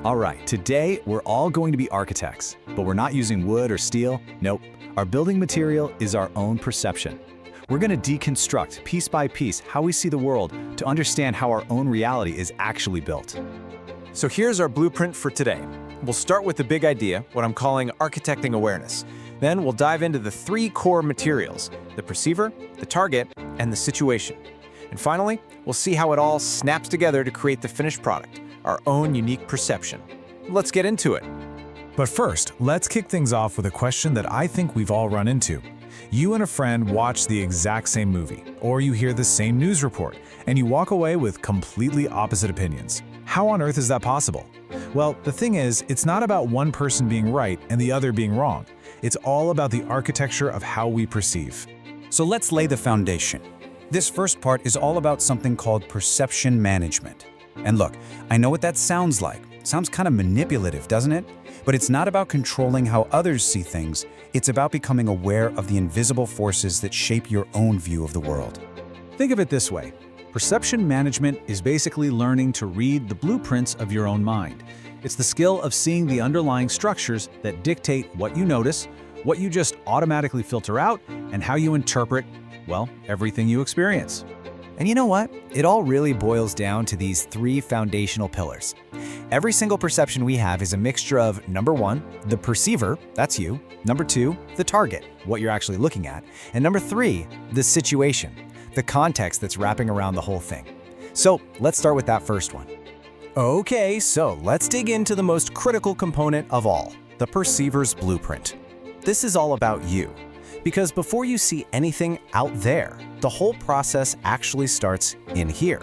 All right, today we're all going to be architects, but we're not using wood or steel. Nope. Our building material is our own perception. We're going to deconstruct piece by piece how we see the world to understand how our own reality is actually built. So here's our blueprint for today. We'll start with the big idea, what I'm calling architecting awareness. Then we'll dive into the three core materials: the perceiver, the target, and the situation. And finally, we'll see how it all snaps together to create the finished product, our own unique perception. Let's get into it. But first, let's kick things off with a question that I think we've all run into. You and a friend watch the exact same movie, or you hear the same news report, and you walk away with completely opposite opinions. How on earth is that possible? Well, the thing is, it's not about one person being right and the other being wrong. It's all about the architecture of how we perceive. So let's lay the foundation. This first part is all about something called perception management. And look, I know what that sounds like. Sounds kind of manipulative, doesn't it? But it's not about controlling how others see things. It's about becoming aware of the invisible forces that shape your own view of the world. Think of it this way. Perception management is basically learning to read the blueprints of your own mind. It's the skill of seeing the underlying structures that dictate what you notice, what you just automatically filter out, and how you interpret, well, everything you experience. And you know what? It all really boils down to these three foundational pillars. Every single perception we have is a mixture of, number one, the perceiver, that's you, number two, the target, what you're actually looking at, and number three, the situation, the context that's wrapping around the whole thing. So let's start with that first one. Okay, so let's dig into the most critical component of all, the perceiver's blueprint. This is all about you. Because before you see anything out there, the whole process actually starts in here.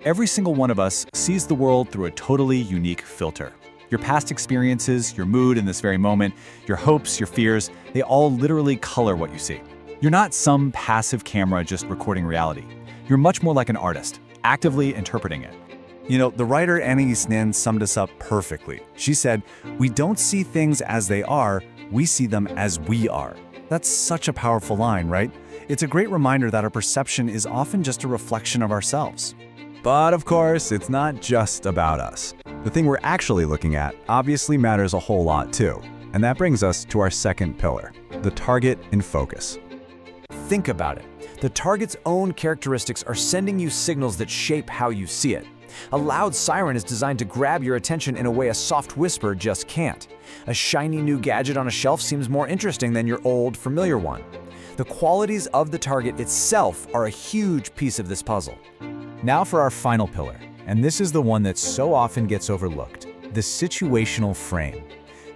Every single one of us sees the world through a totally unique filter. Your past experiences, your mood in this very moment, your hopes, your fears, they all literally color what you see. You're not some passive camera just recording reality. You're much more like an artist, actively interpreting it. You know, the writer Anais Nin summed us up perfectly. She said, "We don't see things as they are, we see them as we are." That's such a powerful line, right? It's a great reminder that our perception is often just a reflection of ourselves. But of course, it's not just about us. The thing we're actually looking at obviously matters a whole lot too. And that brings us to our second pillar, the target in focus. Think about it. The target's own characteristics are sending you signals that shape how you see it. A loud siren is designed to grab your attention in a way a soft whisper just can't. A shiny new gadget on a shelf seems more interesting than your old, familiar one. The qualities of the target itself are a huge piece of this puzzle. Now for our final pillar, and this is the one that so often gets overlooked, the situational frame.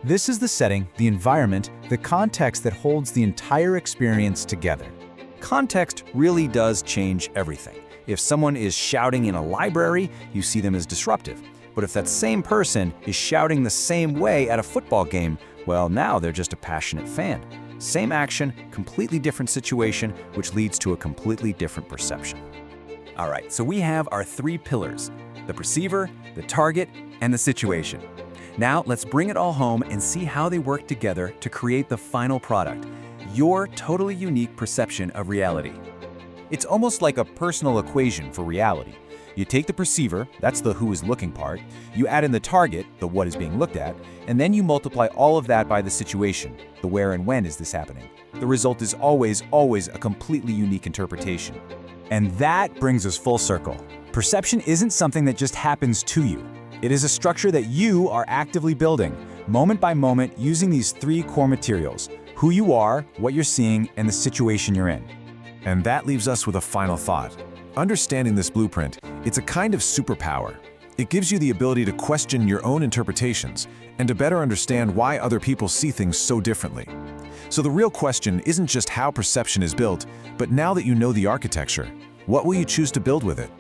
This is the setting, the environment, the context that holds the entire experience together. Context really does change everything. If someone is shouting in a library, you see them as disruptive. But if that same person is shouting the same way at a football game, well, now they're just a passionate fan. Same action, completely different situation, which leads to a completely different perception. All right, so we have our three pillars: the perceiver, the target, and the situation. Now let's bring it all home and see how they work together to create the final product, your totally unique perception of reality. It's almost like a personal equation for reality. You take the perceiver, that's the who is looking part, you add in the target, the what is being looked at, and then you multiply all of that by the situation, the where and when is this happening. The result is always a completely unique interpretation. And that brings us full circle. Perception isn't something that just happens to you. It is a structure that you are actively building, moment by moment, using these three core materials: who you are, what you're seeing, and the situation you're in. And that leaves us with a final thought. Understanding this blueprint, it's a kind of superpower. It gives you the ability to question your own interpretations and to better understand why other people see things so differently. So the real question isn't just how perception is built, but now that you know the architecture, what will you choose to build with it?